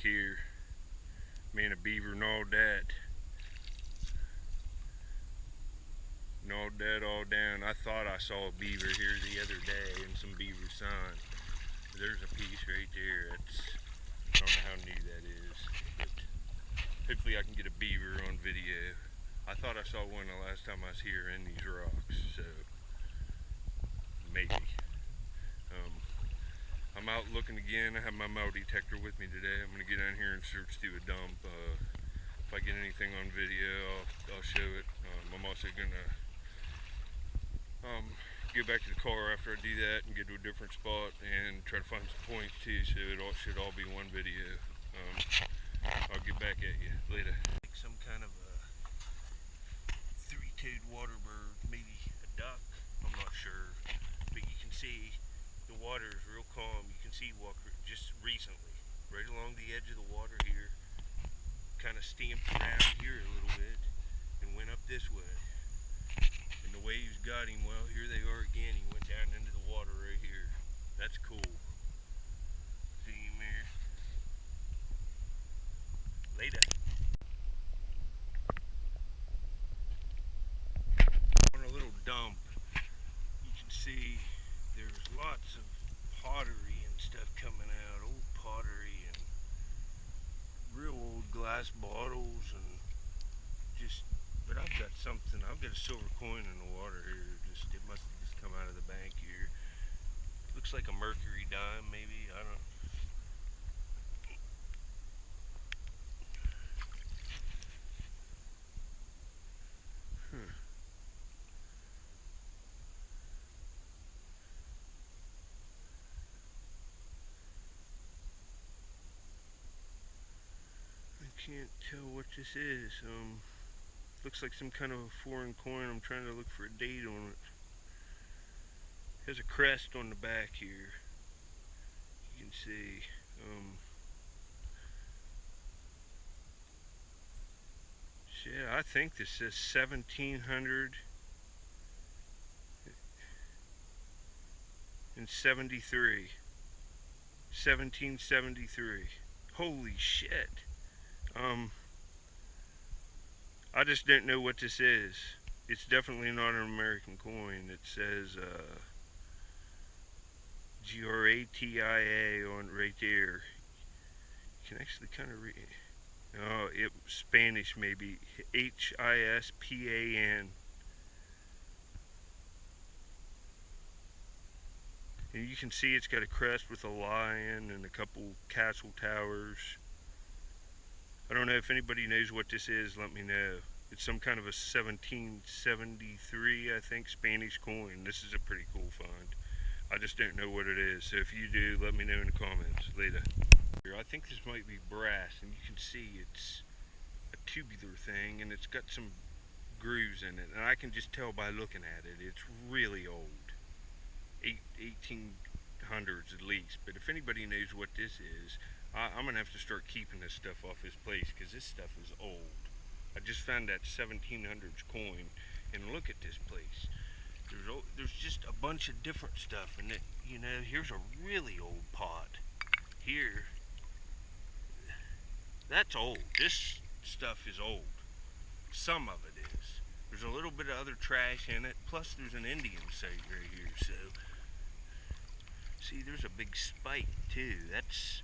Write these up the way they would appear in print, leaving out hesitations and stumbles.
here. Man, a beaver gnawed that all down. I thought I saw a beaver here the other day and some beaver sign. There's a piece right there. I don't know how new that is, but hopefully I can get a beaver on video. I thought I saw one the last time I was here in these rocks, so maybe. I'm out looking again. I have my metal detector with me today. I'm going to get down here and search through a dump. If I get anything on video, I'll show it. I'm also going to get back to the car after I do that and get to a different spot and try to find some points too, so it should all be one video. I'll get back at you later. Some kind of a three-toed water bird, maybe a duck, I'm not sure, but you can see the water is real calm. You can see walk just recently, right along the edge of the water here, kind of stamped around here a little bit and went up this way. And the waves got him. Well, here they are again. He went down into the water right here. That's cool. See him there? Later. On a little dump, you can see there's lots of pottery and stuff coming out. Old pottery and real old glass bottles and just, but I've got something. I've got a silver coin in the water here. It must have just come out of the bank here. Looks like a mercury dime, maybe. I don't. I can't tell what this is. Looks like some kind of a foreign coin. I'm trying to look for a date on it. Has a crest on the back here. You can see. Yeah, I think this says 1773. 1773. Holy shit. I just don't know what this is. It's definitely not an American coin. It says GRATIA on right there. You can actually kind of read. Oh, it Spanish maybe. HISPAN. And you can see it's got a crest with a lion and a couple castle towers. I don't know if anybody knows what this is, let me know. It's some kind of a 1773, I think, Spanish coin. This is a pretty cool find. I just don't know what it is, so if you do, let me know in the comments later. I think this might be brass, and you can see it's a tubular thing, and it's got some grooves in it, and I can just tell by looking at it, it's really old. 1800s at least, but if anybody knows what this is, I'm going to have to start keeping this stuff off this place, because this stuff is old. I just found that 1700s coin, and look at this place. There's just a bunch of different stuff, and you know, here's a really old pot. Here, that's old. This stuff is old. Some of it is. There's a little bit of other trash in it, plus there's an Indian site right here, so. See, there's a big spike, too. That's,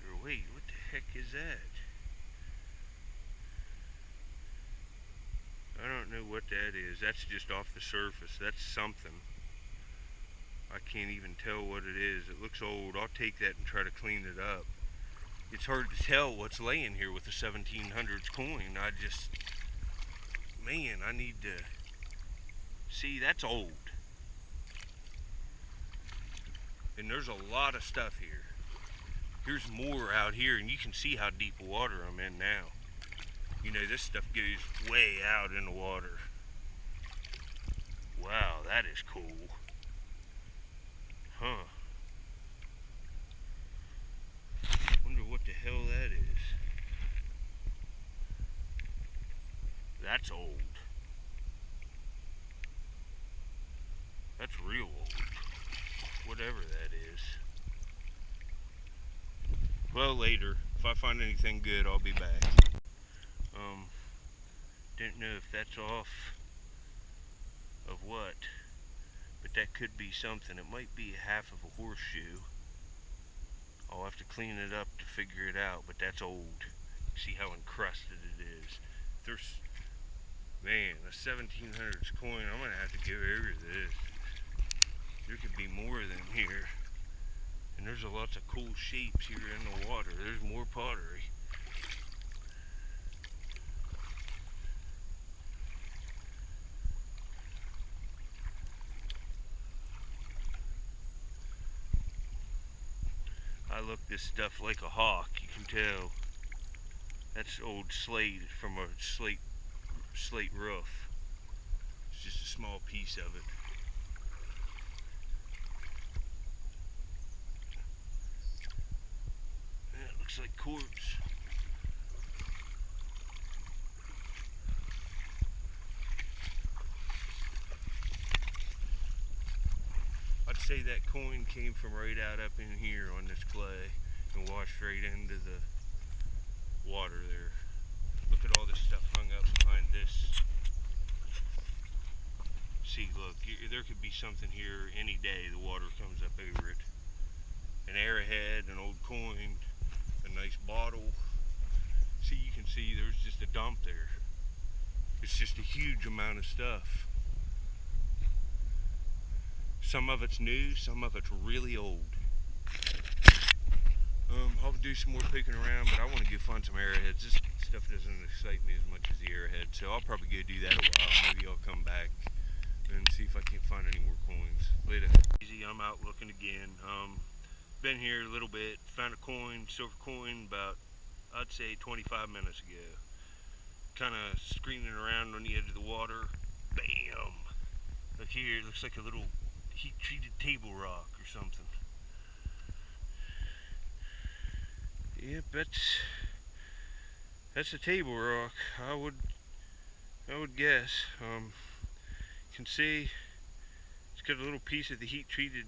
or wait, what the heck is that? I don't know what that is. That's just off the surface. That's something. I can't even tell what it is. It looks old. I'll take that and try to clean it up. It's hard to tell what's laying here with the 1700s coin. Man, I need to see. That's old. And there's a lot of stuff here. Here's more out here, and you can see how deep water I'm in now. You know, this stuff goes way out in the water. Wow, that is cool. Huh. Wonder what the hell that is. That's old. That's real old. Whatever that is. Well, later. If I find anything good, I'll be back. Didn't know if that's off of what, but that could be something. It might be half of a horseshoe. I'll have to clean it up to figure it out, but that's old. See how encrusted it is. There's, man, a 1700s coin. I'm gonna have to give over this. There could be more of them here. And there's a lots of cool shapes here in the water. There's more pottery. I look this stuff like a hawk, you can tell. That's old slate from a slate roof. It's just a small piece of it. Yeah, it looks like quartz. I'd say that coin came from right out up in here on this clay and washed right into the water there. Look at all this stuff hung up behind this. See, look, there could be something here any day. The water comes up over it. An arrowhead, an old coin, a nice bottle. See, you can see there's just a dump there. It's just a huge amount of stuff. Some of it's new, some of it's really old. I'll do some more poking around, but I want to go find some arrowheads. This stuff doesn't excite me as much as the arrowhead, so I'll probably go do that a while. Maybe I'll come back and see if I can't find any more coins. Later. Easy, I'm out looking again. Been here a little bit, found a coin, silver coin, about, I'd say 25 minutes ago. Kind of screening around on the edge of the water. Bam! Look here, it looks like a little heat-treated table rock or something. Yep, that's a table rock. I would guess. You can see it's got a little piece of the heat-treated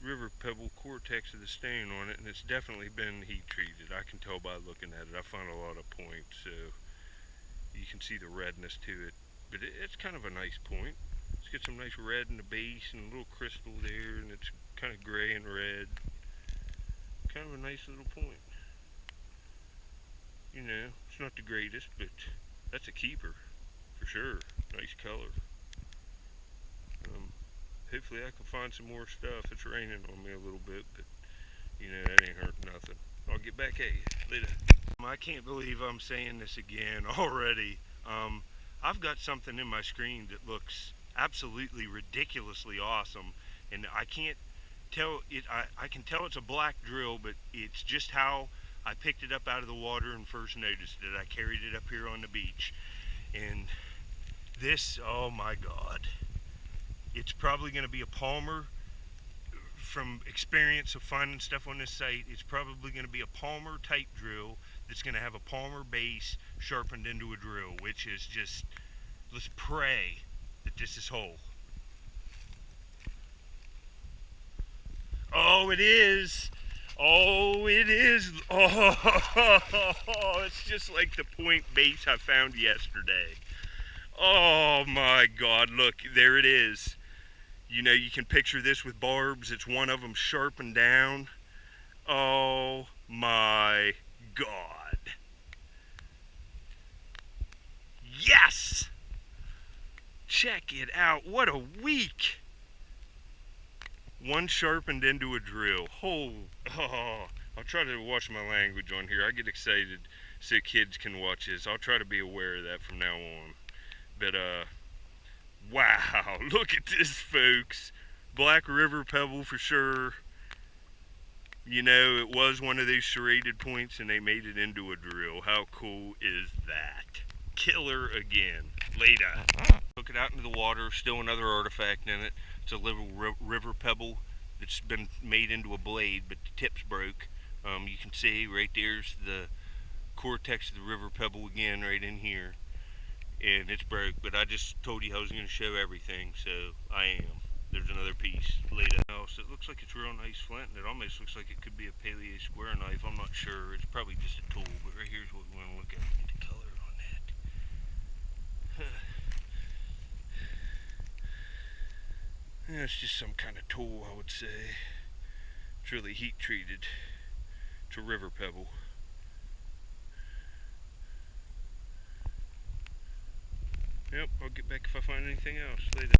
river pebble cortex of the stone on it, and it's definitely been heat-treated. I can tell by looking at it. I found a lot of points, so you can see the redness to it. But it's kind of a nice point. It's got some nice red in the base and a little crystal there, and it's kind of gray and red. Kind of a nice little point. You know, it's not the greatest, but that's a keeper for sure. Nice color. Hopefully I can find some more stuff. It's raining on me a little bit, but you know, that ain't hurt nothing. I'll get back at you later. I can't believe I'm saying this again already. I've got something in my screen that looks absolutely ridiculously awesome, and I can't tell it. I can tell it's a black drill, but it's just how I picked it up out of the water and first noticed it. I carried it up here on the beach, and this, oh my God, it's probably going to be a palmer. From experience of finding stuff on this site, it's probably going to be a palmer type drill that's going to have a palmer base sharpened into a drill, which is just, let's pray that this is whole. Oh, it is. Oh, it is. Oh, it's just like the point base I found yesterday. Oh my God, look, there it is. You know, you can picture this with barbs. It's one of them sharpened down. Oh my God. Yes! Check it out. What a week. One sharpened into a drill. Oh, I'll try to watch my language on here. I get excited so kids can watch this. I'll try to be aware of that from now on. But, wow, look at this, folks. Black river pebble for sure. You know, it was one of those serrated points and they made it into a drill. How cool is that? Killer again. Later. Took it out into the water, still another artifact in it. It's a little river pebble that's been made into a blade, but the tip's broke. You can see right there's the cortex of the river pebble again right in here. And it's broke, but I just told you I was going to show everything, so I am. There's another piece laid out. So it looks like it's real nice flint, and it almost looks like it could be a pallier square knife. I'm not sure. It's probably just a tool, but right here's what we want to look at. The color on that. Yeah, it's just some kind of tool, I would say. It's really heat treated. It's a river pebble. Yep, I'll get back if I find anything else later.